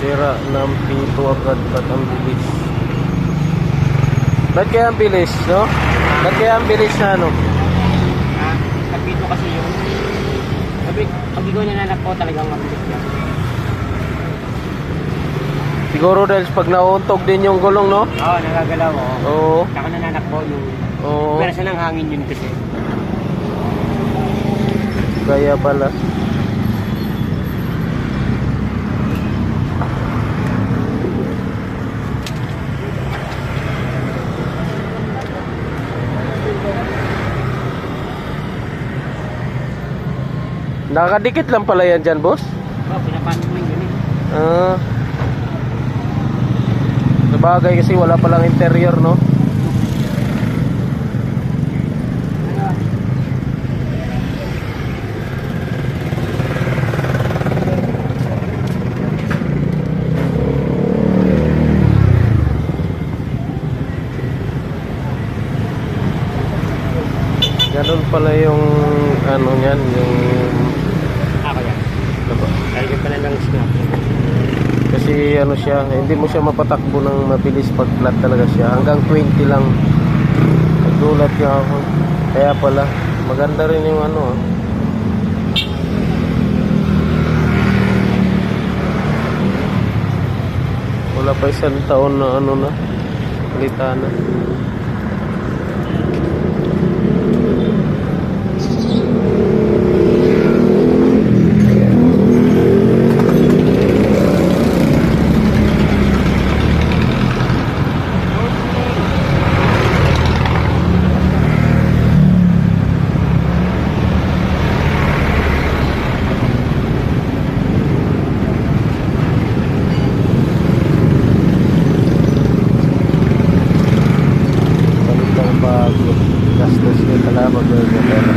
Sira ng pito agad at ang bilis. Ba't kaya ang bilis, no? Ba't kaya ang bilis na ano? Kapito kasi yun. Sabi, pag ikaw nananak po talagang mabilis yan. Siguro dahil pag nauuntog din yung gulong, no? Oo, nagagalaw oo. Oo. Saka nananak po yung Oo. pwersa ng hangin yun kasi. Kaya pala. Nakadikit lang pala yan dyan, boss? Oo, pinapasok mo yun eh. Sabagay kasi wala palang interior, no? Ganun pala yung ano yan, yung Ako yan. Lalagyan pa na ng snap. kasi ano siya, hindi mo siya mapatakbo ng mabilis pag flat talaga siya. Hanggang 20 lang. Nagulat niya ako. Kaya pala, maganda rin yung ano. Wala pa isang taon na ano na, palita na. Gastos niya talaga pero